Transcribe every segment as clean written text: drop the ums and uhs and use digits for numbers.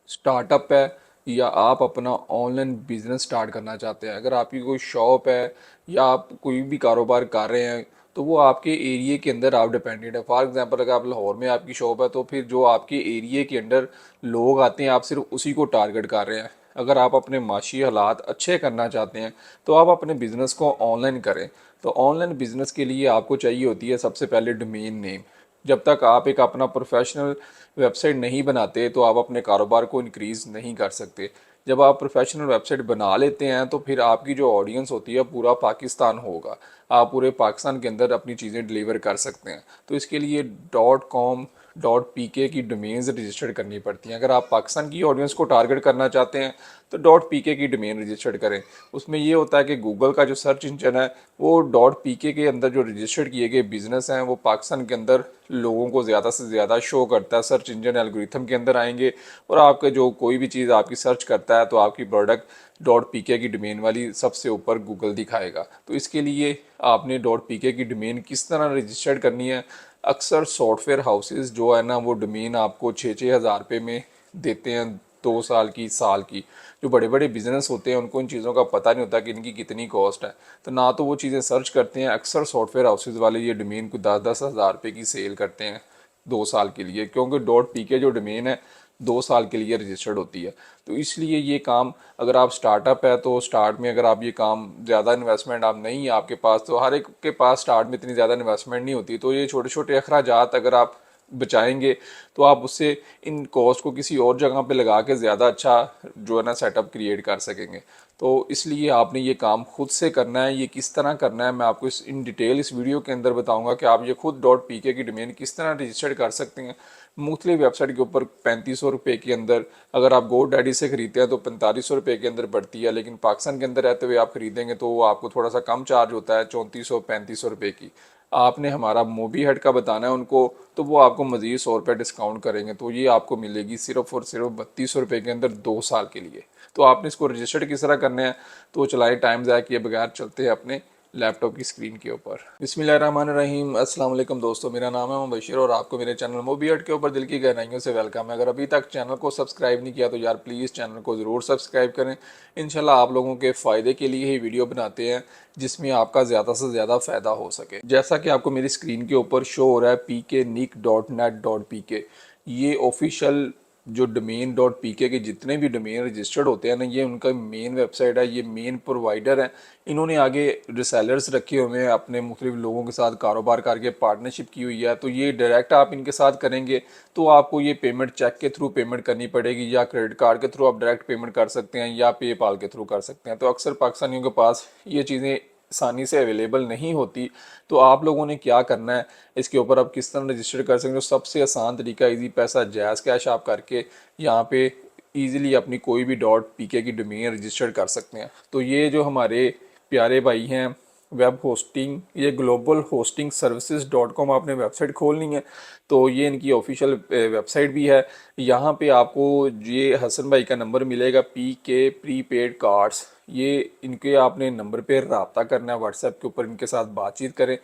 Startup है या आप अपना ऑनलाइन बिजनेस स्टार्ट करना चाहते हैं, अगर आपकी कोई शॉप है या आप कोई भी कारोबार कर रहे हैं, तो वो आपके एरिया के अंदर आप डिपेंडेंट है। फॉर एग्जांपल अगर आप लाहौर में आपकी शॉप है, तो फिर जो आपके एरिया के अंदर लोग आते हैं, आप सिर्फ उसी को टारगेट कर रहे हैं। अगर आप अपने माशी हालात अच्छे करना चाहते हैं, तो आप अपने बिजनेस को ऑनलाइन करें। तो ऑनलाइन बिजनेस के लिए आपको चाहिए होती है सबसे पहले डोमेन नेम। जब तक आप एक अपना प्रोफेशनल वेबसाइट नहीं बनाते, तो आप अपने कारोबार को इंक्रीज़ नहीं कर सकते। जब आप प्रोफेशनल वेबसाइट बना लेते हैं, तो फिर आपकी जो ऑडियंस होती है पूरा पाकिस्तान होगा। आप पूरे पाकिस्तान के अंदर अपनी चीज़ें डिलीवर कर सकते हैं। तो इसके लिए .com .pk की डोमेन्स रजिस्टर्ड करनी पड़ती हैं। अगर आप पाकिस्तान की ऑडियंस को टारगेट करना चाहते हैं, तो .pk की डोमेन रजिस्टर्ड करें। उसमें ये होता है कि गूगल का जो सर्च इंजन है, वो .pk के अंदर जो रजिस्टर्ड किए गए बिजनेस हैं, वो पाकिस्तान के अंदर लोगों को ज़्यादा से ज़्यादा शो करता है। सर्च इंजन एल्गोरिथम के अंदर आएंगे और आपका जो कोई भी चीज़ आपकी सर्च करता है, तो आपकी प्रोडक्ट .pk की डोमेन वाली सबसे ऊपर गूगल दिखाएगा। तो इसके लिए आपने .pk की डोमेन किस तरह रजिस्टर्ड करनी है। अक्सर सॉफ्टवेयर हाउसेस जो है ना, वो डोमेन आपको 6-6 हज़ार रुपये में देते हैं, 2 साल की, साल की। जो बड़े बड़े बिजनेस होते हैं, उनको इन चीज़ों का पता नहीं होता कि इनकी कितनी कॉस्ट है, तो ना तो वो चीज़ें सर्च करते हैं। अक्सर सॉफ्टवेयर हाउसेज वाले ये डोमेन को 10-10 हज़ार रुपये की सेल करते हैं 2 साल के लिए, क्योंकि .pk जो डोमेन है 2 साल के लिए रजिस्टर्ड होती है। तो इसलिए ये काम, अगर आप स्टार्टअप है तो स्टार्ट में अगर आप ये काम ज़्यादा इन्वेस्टमेंट आप नहीं है आपके पास, तो हर एक के पास स्टार्ट में इतनी ज़्यादा इन्वेस्टमेंट नहीं होती, तो ये छोटे छोटे अखराजात अगर आप बचाएंगे, तो आप उससे इन कॉस्ट को किसी और जगह पे लगा के ज़्यादा अच्छा जो है ना सेटअप क्रिएट कर सकेंगे। तो इसलिए आपने ये काम खुद से करना है। ये किस तरह करना है, मैं आपको इन डिटेल इस वीडियो के अंदर बताऊंगा कि आप ये खुद .pk की डोमेन किस तरह रजिस्टर्ड कर सकते हैं। मुख्तलिफ वेबसाइट के ऊपर 3500 रुपये के अंदर, अगर आप GoDaddy से खरीदते हैं तो 4500 रुपये के अंदर पड़ती है, लेकिन पाकिस्तान के अंदर रहते हुए आप खरीदेंगे तो वो आपको थोड़ा सा कम चार्ज होता है, 3400-3500 रुपये की। आपने हमारा मोबी हट का बताना है उनको, तो वो आपको मज़ीद 100 रुपये डिस्काउंट करेंगे, तो ये आपको मिलेगी सिर्फ और सिर्फ 3200 रुपये के अंदर 2 साल के लिए। तो आपने इसको रजिस्टर्ड किस तरह करना है, तो चलाएं टाइम ज़ाया किए बगैर चलते हैं अपने लैपटॉप की स्क्रीन के ऊपर। बिस्मिल्लाहिर्रहमानिर्रहीम, अस्सलाम वालेकुम दोस्तों, मेरा नाम है मुबशिर और आपको मेरे चैनल मोबी हट के ऊपर दिल की गहराइयों से वेलकम है। अगर अभी तक चैनल को सब्सक्राइब नहीं किया, तो यार प्लीज़ चैनल को ज़रूर सब्सक्राइब करें। इंशाल्लाह आप लोगों के फ़ायदे के लिए ही वीडियो बनाते हैं, जिसमें आपका ज़्यादा से ज़्यादा फ़ायदा हो सके। जैसा कि आपको मेरी स्क्रीन के ऊपर शो हो रहा है, pknick.net.pk, ये ऑफिशियल जो डोमेन .pk के जितने भी डोमेन रजिस्टर्ड होते हैं ना, ये उनका मेन वेबसाइट है, ये मेन प्रोवाइडर है। इन्होंने आगे रिसेलर्स रखे हुए हैं, अपने मुख्तलिफ लोगों के साथ कारोबार करके पार्टनरशिप की हुई है। तो ये डायरेक्ट आप इनके साथ करेंगे, तो आपको ये पेमेंट चेक के थ्रू पेमेंट करनी पड़ेगी, या क्रेडिट कार्ड के थ्रू आप डायरेक्ट पेमेंट कर सकते हैं, या पेपाल के थ्रू कर सकते हैं। तो अक्सर पाकिस्तानियों के पास ये चीज़ें आसानी से अवेलेबल नहीं होती। तो आप लोगों ने क्या करना है, इसके ऊपर आप किस तरह रजिस्टर कर सकते हो। सबसे आसान तरीका, इजी पैसा जैज़ कैश आप करके यहाँ पे ईजिली अपनी कोई भी .pk की डोमेन रजिस्टर कर सकते हैं। तो ये जो हमारे प्यारे भाई हैं वेब होस्टिंग, ये ग्लोबल होस्टिंग सर्विसेज .com आपने वेबसाइट खोलनी है, तो ये इनकी ऑफिशियल वेबसाइट भी है। यहाँ पे आपको ये हसन भाई का नंबर मिलेगा, PK प्रीपेड कार्ड्स, ये इनके आपने नंबर पे रब्ता करना है, व्हाट्सएप के ऊपर इनके साथ बातचीत करें।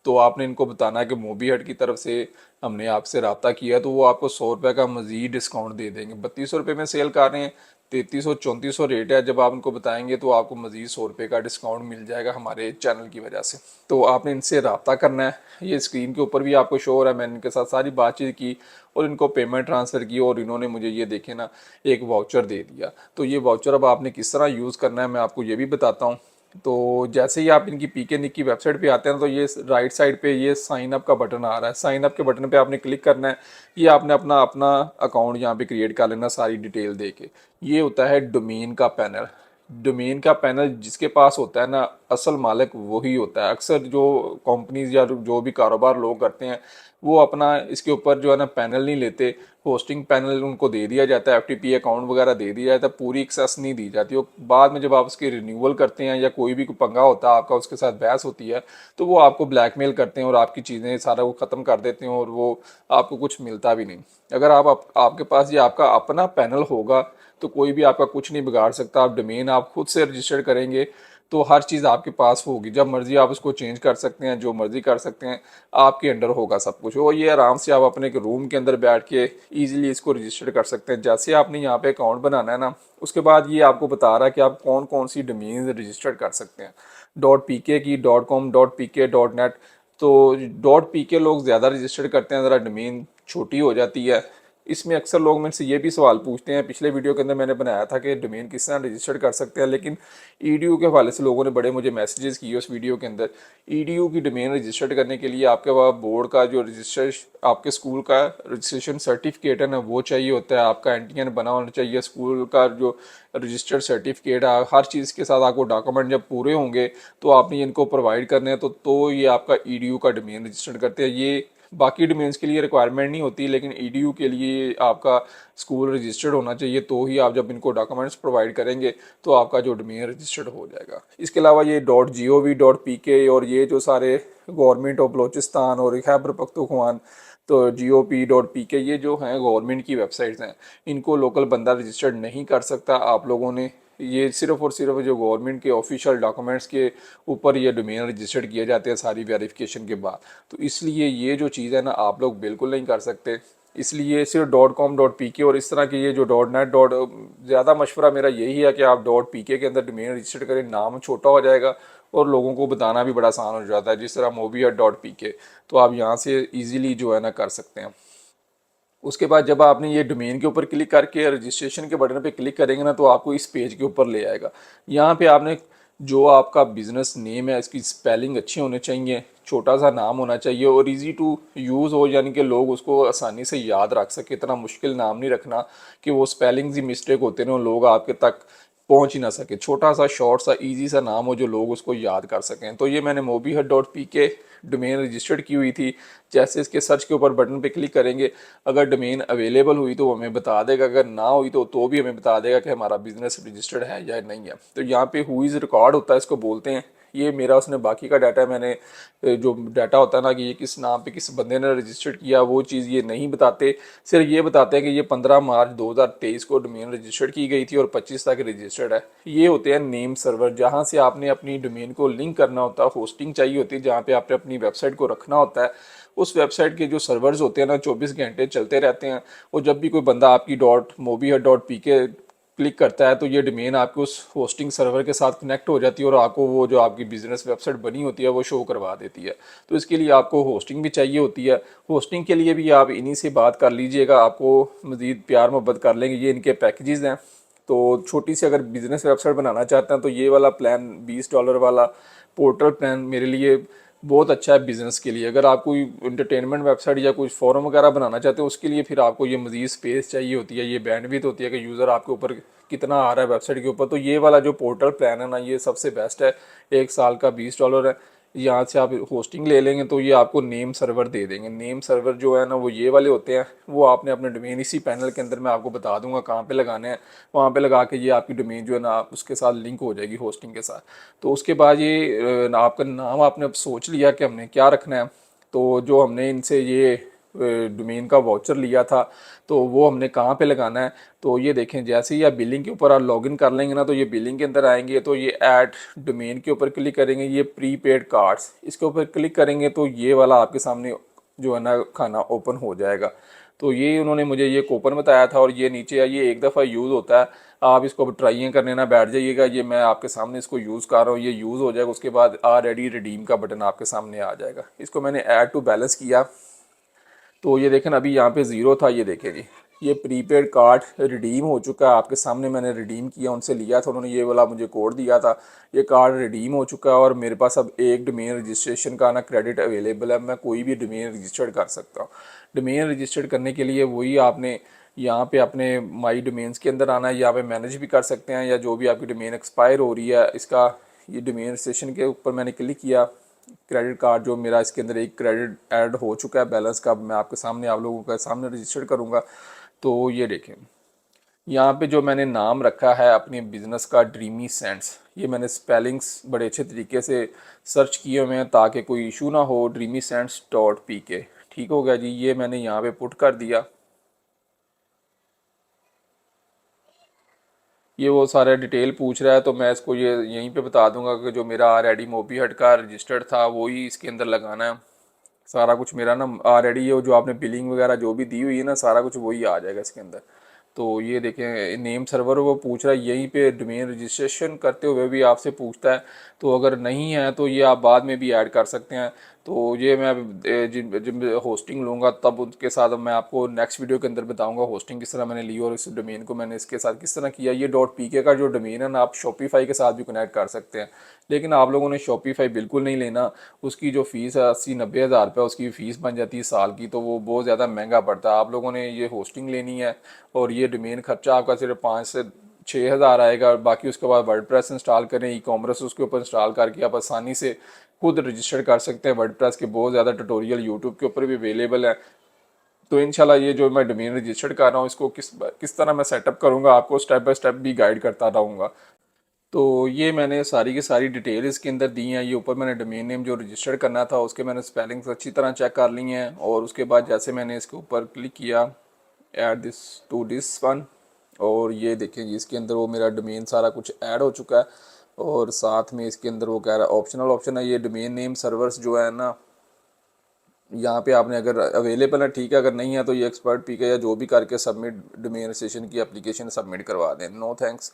तो आपने इनको बताना है कि मोबी हट की तरफ से हमने आपसे रब्ता किया, तो वो आपको 100 रुपये का मज़ीद डिस्काउंट दे देंगे। 3200 रुपये में सेल कर रहे हैं, 3300-3400 रेट है। जब आप उनको बताएंगे तो आपको मज़ीद 100 रुपये का डिस्काउंट मिल जाएगा हमारे चैनल की वजह से। तो आपने इनसे रब्ता करना है। ये स्क्रीन के ऊपर भी आपको शो हो रहा है, मैंने इनके साथ सारी बातचीत की और इनको पेमेंट ट्रांसफ़र की, और इन्होंने मुझे ये देखे ना एक वाउचर दे दिया। तो ये वाउचर अब आपने किस तरह यूज़ करना है, मैं आपको ये भी बताता हूँ। तो जैसे ही आप इनकी पीके निक की वेबसाइट पे आते हैं, तो ये राइट साइड पे ये साइन अप का बटन आ रहा है। साइन अप के बटन पे आपने क्लिक करना है। ये आपने अपना अपना अकाउंट यहाँ पे क्रिएट कर लेना सारी डिटेल दे के। ये होता है डोमेन का पैनल। डोमेन का पैनल जिसके पास होता है ना, असल मालिक वही होता है। अक्सर जो कंपनीज या जो भी कारोबार लोग करते हैं, वो अपना इसके ऊपर जो है ना पैनल नहीं लेते। होस्टिंग पैनल उनको दे दिया जाता है, FTP अकाउंट वगैरह दे दिया जाता है, पूरी एक्सेस नहीं दी जाती। वो बाद में जब आप उसकी रिन्यूअल करते हैं या कोई भी पंगा होता है आपका, उसके साथ बहस होती है, तो वो आपको ब्लैकमेल करते हैं और आपकी चीज़ें सारा वो ख़त्म कर देते हैं, और वो आपको कुछ मिलता भी नहीं। अगर आपके पास ये आपका अपना पैनल होगा, तो कोई भी आपका कुछ नहीं बिगाड़ सकता। आप डोमेन आप खुद से रजिस्टर करेंगे, तो हर चीज़ आपके पास होगी, जब मर्जी आप उसको चेंज कर सकते हैं, जो मर्जी कर सकते हैं, आपके अंडर होगा सब कुछ। और ये आराम से आप अपने एक रूम के अंदर बैठ के इजीली इसको रजिस्टर कर सकते हैं। जैसे आपने यहाँ पे अकाउंट बनाना है ना, उसके बाद ये आपको बता रहा है कि आप कौन कौन सी डोमेन रजिस्टर कर सकते हैं। .pk की, .com, .pk, .net। तो .pk लोग ज़्यादा रजिस्टर करते हैं, ज़रा डोमेन छोटी हो जाती है। इसमें अक्सर लोग मेरे से ये भी सवाल पूछते हैं, पिछले वीडियो के अंदर मैंने बनाया था कि डोमेन किस तरह रजिस्टर कर सकते हैं, लेकिन ईडीयू के हवाले से लोगों ने बड़े मुझे मैसेजेस किए उस वीडियो के अंदर। ईडीयू की डोमेन रजिस्टर करने के लिए आपके पास बोर्ड का जो रजिस्टर, आपके स्कूल का रजिस्ट्रेशन सर्टिफिकेट है ना, वो चाहिए होता है। आपका एनटीएन बना होना चाहिए, स्कूल का जो रजिस्टर्ड सर्टिफिकेट है, हर चीज़ के साथ आपको डॉक्यूमेंट जब पूरे होंगे तो आपने इनको प्रोवाइड करने हैं, तो ये आपका ईडीयू का डोमेन रजिस्टर करते हैं। ये बाकी डोमेन्स के लिए रिक्वायरमेंट नहीं होती, लेकिन ईडीयू के लिए आपका स्कूल रजिस्टर्ड होना चाहिए, तो ही आप जब इनको डॉक्यूमेंट्स प्रोवाइड करेंगे तो आपका जो डोमेन रजिस्टर्ड हो जाएगा। इसके अलावा ये .gov.pk और ये जो सारे गवर्नमेंट ऑफ बलोचिस्तान और खैबर पख्तूनख्वा, तो GOP.pk, ये जो हैं गवर्नमेंट की वेबसाइट्स हैं, इनको लोकल बंदा रजिस्टर्ड नहीं कर सकता। आप लोगों ने ये सिर्फ और सिर्फ जो गवर्नमेंट के ऑफिशियल डॉक्यूमेंट्स के ऊपर ये डोमेन रजिस्टर्ड किए जाते हैं सारी वेरिफिकेशन के बाद। तो इसलिए ये जो चीज़ है ना, आप लोग बिल्कुल नहीं कर सकते। इसलिए सिर्फ .com, .pk और इस तरह के ये जो .net ज़्यादा मशवरा मेरा यही है कि आप .pk के अंदर डोमेन रजिस्टर्ड करें, नाम छोटा हो जाएगा और लोगों को बताना भी बड़ा आसान हो जाता है। जिस तरह mobihat.pk, तो आप यहाँ से इजीली जो है ना कर सकते हैं। उसके बाद जब आपने ये डोमेन के ऊपर क्लिक करके रजिस्ट्रेशन के बटन पे क्लिक करेंगे ना, तो आपको इस पेज के ऊपर ले आएगा। यहाँ पे आपने जो आपका बिजनेस नेम है, इसकी स्पेलिंग अच्छी होनी चाहिए, छोटा सा नाम होना चाहिए और इजी टू यूज़ हो, यानी कि लोग उसको आसानी से याद रख सके। इतना मुश्किल नाम नहीं रखना कि वो स्पेलिंग्स ही मिस्टेक होते हैं और लोग आपके तक पहुंच ही ना सके। छोटा सा शॉर्ट सा इजी सा नाम हो जो लोग उसको याद कर सकें। तो ये मैंने mobihat.pk डोमेन रजिस्टर्ड की हुई थी। जैसे इसके सर्च के ऊपर बटन पे क्लिक करेंगे, अगर डोमेन अवेलेबल हुई तो हमें बता देगा, अगर ना हुई तो भी हमें बता देगा कि हमारा बिजनेस रजिस्टर्ड है या नहीं है। तो यहाँ पे हु इज़ रिकॉर्ड होता है, इसको बोलते हैं। ये मेरा उसने बाकी का डाटा, मैंने जो डाटा होता है ना कि ये किस नाम पे किस बंदे ने रजिस्टर्ड किया, वो चीज़ ये नहीं बताते। सिर्फ ये बताते हैं कि ये 15 मार्च 2023 को डोमेन रजिस्टर्ड की गई थी और 25 तक रजिस्टर्ड है। ये होते हैं नेम सर्वर, जहाँ से आपने अपनी डोमेन को लिंक करना होता है। होस्टिंग चाहिए होती है जहाँ पे आपने अपनी वेबसाइट को रखना होता है। उस वेबसाइट के जो सर्वर्स होते हैं ना, 24 घंटे चलते रहते हैं। और जब भी कोई बंदा आपकी .mobihat.pk क्लिक करता है तो ये डोमेन आपके उस होस्टिंग सर्वर के साथ कनेक्ट हो जाती है और आपको वो जो आपकी बिजनेस वेबसाइट बनी होती है वो शो करवा देती है। तो इसके लिए आपको होस्टिंग भी चाहिए होती है। होस्टिंग के लिए भी आप इन्हीं से बात कर लीजिएगा, आपको मज़ीद प्यार मोहब्बत कर लेंगे। ये इनके पैकेजेस हैं। तो छोटी सी अगर बिजनेस वेबसाइट बनाना चाहते हैं तो ये वाला प्लान $20 वाला पोर्टल प्लान मेरे लिए बहुत अच्छा है बिज़नेस के लिए। अगर आप कोई इंटरटेनमेंट वेबसाइट या कोई फोरम वगैरह बनाना चाहते हो, उसके लिए फिर आपको ये मज़ीद स्पेस चाहिए होती है, ये बैंडविड्थ होती है कि यूज़र आपके ऊपर कितना आ रहा है वेबसाइट के ऊपर। तो ये वाला जो पोर्टल प्लान है ना, ये सबसे बेस्ट है। 1 साल का $20 है। यहाँ से आप होस्टिंग ले लेंगे तो ये आपको नेम सर्वर दे देंगे। नेम सर्वर जो है ना, वो ये वाले होते हैं। वो आपने अपने डोमेन इसी पैनल के अंदर मैं आपको बता दूंगा कहाँ पे लगाने हैं। वहाँ पे लगा के ये आपकी डोमेन जो है ना उसके साथ लिंक हो जाएगी होस्टिंग के साथ। तो उसके बाद ये आपका नाम आपने अब सोच लिया कि हमने क्या रखना है। तो जो हमने इनसे ये डोमेन का वाउचर लिया था, तो वो हमने कहाँ पे लगाना है। तो ये देखें, जैसे ही आप बिलिंग के ऊपर आप लॉगिन कर लेंगे ना, तो ये बिलिंग के अंदर आएंगे तो ये ऐड डोमेन के ऊपर क्लिक करेंगे, ये प्रीपेड कार्ड्स इसके ऊपर क्लिक करेंगे तो ये वाला आपके सामने जो है ना खाना ओपन हो जाएगा। तो ये उन्होंने मुझे ये कूपन बताया था और ये नीचे ये एक दफ़ा यूज़ होता है। आप इसको अब ट्राई करने ना बैठ जाइएगा। ये मैं आपके सामने इसको यूज़ कर रहा हूँ, ये यूज़ हो जाएगा। उसके बाद ऑलरेडी रिडीम का बटन आपके सामने आ जाएगा। इसको मैंने ऐड टू बैलेंस किया तो ये देखें अभी यहाँ पे ज़ीरो था, ये देखें जी, ये प्रीपेड कार्ड रिडीम हो चुका है। आपके सामने मैंने रिडीम किया, उनसे लिया था, उन्होंने ये वाला मुझे कोड दिया था। ये कार्ड रिडीम हो चुका है और मेरे पास अब एक डोमेन रजिस्ट्रेशन का ना क्रेडिट अवेलेबल है। मैं कोई भी डोमेन रजिस्टर्ड कर सकता हूँ। डोमेन रजिस्टर्ड करने के लिए वही आपने यहाँ पे अपने माई डोमेन्स के अंदर आना है। यहाँ पे मैनेज भी कर सकते हैं, या जो भी आपकी डोमेन एक्सपायर हो रही है इसका, ये डोमेन रजिस्ट्रेशन के ऊपर मैंने क्लिक किया। क्रेडिट कार्ड जो मेरा इसके अंदर एक क्रेडिट ऐड हो चुका है बैलेंस का, मैं आपके सामने आप लोगों के सामने रजिस्टर करूँगा। तो ये देखें यहाँ पे जो मैंने नाम रखा है अपने बिज़नेस का, ड्रीमी सेंट्स। ये मैंने स्पेलिंग्स बड़े अच्छे तरीके से सर्च किए हुए हैं ताकि कोई इशू ना हो। dreamysense.pk ठीक हो गया जी। ये मैंने यहाँ पे पुट कर दिया। ये वो सारा डिटेल पूछ रहा है, तो मैं इसको ये यहीं पे बता दूंगा कि जो मेरा ऑलरेडी मोबी हट का रजिस्टर्ड था वो ही इसके अंदर लगाना है। सारा कुछ मेरा ना ऑलरेडी ये जो आपने बिलिंग वगैरह जो भी दी हुई है ना, सारा कुछ वही आ जाएगा इसके अंदर। तो ये देखें नेम सर्वर वो पूछ रहा है, यहीं पे डोमेन रजिस्ट्रेशन करते हुए भी आपसे पूछता है। तो अगर नहीं है तो ये आप बाद में भी ऐड कर सकते हैं। तो ये मैं जिन जिन होस्टिंग लूँगा तब उनके साथ मैं आपको नेक्स्ट वीडियो के अंदर बताऊंगा होस्टिंग किस तरह मैंने ली और इस डोमेन को मैंने इसके साथ किस तरह किया। ये .pk का जो डोमेन है ना, आप शॉपिफाई के साथ भी कनेक्ट कर सकते हैं। लेकिन आप लोगों ने शॉपिफाई बिल्कुल नहीं लेना। उसकी जो फ़ीस है 80-90 हज़ार रुपये उसकी फ़ीस बन जाती है साल की, तो वो बहुत ज़्यादा महंगा पड़ता है। आप लोगों ने ये होस्टिंग लेनी है और ये डोमेन खर्चा आपका सिर्फ 5 से 6 हज़ार आएगा। बाकी उसके बाद वर्डप्रेस इंस्टॉल करें, ई कॉमर्स उसके ऊपर इंस्टॉल करके आप आसानी से खुद रजिस्टर कर सकते हैं। वर्डप्रेस के बहुत ज़्यादा ट्यूटोरियल यूट्यूब के ऊपर भी अवेलेबल है। तो इंशाल्लाह ये जो मैं डोमेन रजिस्टर्ड कर रहा हूँ इसको किस किस तरह मैं सेटअप करूँगा आपको स्टेप बाय स्टेप भी गाइड करता रहूँगा। तो ये मैंने सारी की सारी डिटेल इसके अंदर दी हैं। ये ऊपर मैंने डोमेन नेम जो रजिस्टर्ड करना था उसके मैंने स्पेलिंग्स अच्छी तरह चेक कर ली हैं, और उसके बाद जैसे मैंने इसके ऊपर क्लिक किया add this to this one, और ये देखें जी इसके अंदर वो मेरा डोमेन सारा कुछ ऐड हो चुका है। और साथ में इसके अंदर वो कह रहा है ऑप्शनल ऑप्शन है ये डोमेन नेम सर्वर्स जो है ना, यहाँ पे आपने अगर अवेलेबल है ठीक है, अगर नहीं है तो ये एक्सपर्ट पीके या जो भी करके सबमिट डोमेन रजिस्ट्रेशन की एप्लीकेशन सबमिट करवा दें, नो थैंक्स।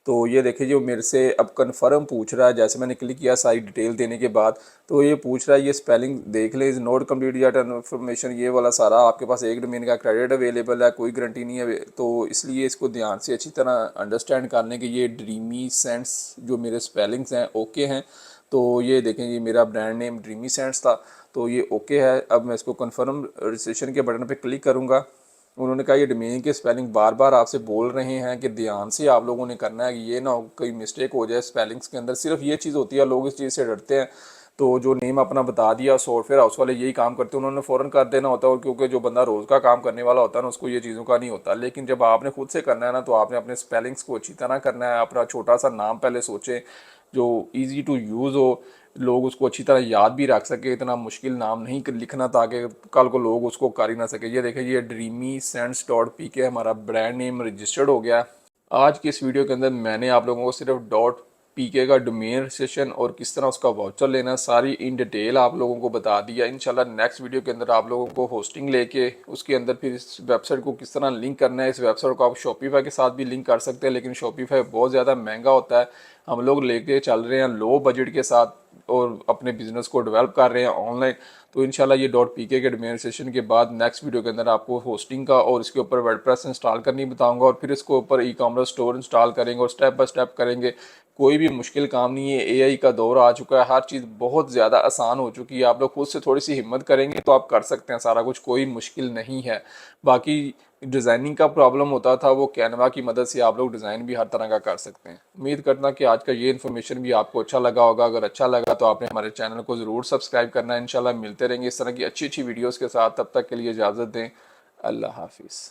तो ये देखिए जो मेरे से अब कंफर्म पूछ रहा है, जैसे मैंने क्लिक किया सारी डिटेल देने के बाद, तो ये पूछ रहा है ये स्पेलिंग देख ले, इज नॉट कम्प्लीट या इन्फॉर्मेशन, ये वाला सारा आपके पास एक डोमेन का क्रेडिट अवेलेबल है, कोई गारंटी नहीं है। तो इसलिए इसको ध्यान से अच्छी तरह अंडरस्टैंड करने के ये ड्रीमी सेंस जो मेरे स्पेलिंग्स हैं ओके हैं। तो ये देखें ये मेरा ब्रांड नेम ड्रीमी सेंट्स था, तो ये ओके है। अब मैं इसको कन्फर्म रजिस्ट्रेशन के बटन पे क्लिक करूँगा। उन्होंने कहा ये डोमेन के स्पेलिंग बार बार आपसे बोल रहे हैं कि ध्यान से आप लोगों ने करना है कि ये ना हो कोई मिस्टेक हो जाए स्पेलिंग्स के अंदर। सिर्फ ये चीज़ होती है, लोग इस चीज़ से डरते हैं। तो जो नेम अपना बता दिया सॉफ्टवेयर हाउस वाले यही काम करते हैं, उन्होंने फ़ौरन कर देना होता है। और क्योंकि जो बंदा रोज़ का काम करने वाला होता है ना उसको ये चीज़ों का नहीं होता। लेकिन जब आपने खुद से करना है ना, तो आपने अपने स्पेलिंग्स को अच्छी तरह करना है। अपना छोटा सा नाम पहले सोचें जो ईजी टू यूज़ हो, लोग उसको अच्छी तरह याद भी रख सके। इतना मुश्किल नाम नहीं लिखना ताकि कल को लोग उसको कर ही ना सके। ये देखिए ये ड्रीमी सेंट्स .pk हमारा ब्रांड नेम रजिस्टर्ड हो गया। आज की इस वीडियो के अंदर मैंने आप लोगों को सिर्फ .pk का डोमेन रजिस्ट्रेशन और किस तरह उसका वाउचर लेना सारी इन डिटेल आप लोगों को बता दिया। इंशाल्लाह नेक्स्ट वीडियो के अंदर आप लोगों को होस्टिंग लेके उसके अंदर फिर इस वेबसाइट को किस तरह लिंक करना है। इस वेबसाइट को आप शॉपिफाई के साथ भी लिंक कर सकते हैं, लेकिन शॉपिफाई बहुत ज़्यादा महंगा होता है। हम लोग लेके चल रहे हैं लो बजट के साथ और अपने बिजनेस को डेवलप कर रहे हैं ऑनलाइन। तो इंशाल्लाह ये .pk के डोमेन रजिस्ट्रेशन के बाद नेक्स्ट वीडियो के अंदर आपको होस्टिंग का और इसके ऊपर वर्डप्रेस इंस्टॉल करनी बताऊंगा, और फिर इसके ऊपर ई कॉमर्स स्टोर इंस्टॉल करेंगे और स्टेप बाय स्टेप करेंगे। कोई भी मुश्किल काम नहीं है, एआई का दौर आ चुका है, हर चीज़ बहुत ज़्यादा आसान हो चुकी है। आप लोग खुद से थोड़ी सी हिम्मत करेंगे तो आप कर सकते हैं सारा कुछ, कोई मुश्किल नहीं है। बाकी डिज़ाइनिंग का प्रॉब्लम होता था, वो कैनवा की मदद से आप लोग डिज़ाइन भी हर तरह का कर सकते हैं। उम्मीद करना कि आज का ये इन्फॉर्मेशन भी आपको अच्छा लगा होगा। अगर अच्छा लगा तो आपने हमारे चैनल को ज़रूर सब्सक्राइब करना है। इंशाल्लाह मिलते रहेंगे इस तरह की अच्छी अच्छी वीडियोज़ के साथ, तब तक के लिए इजाज़त दें। अल्लाह हाफिज़।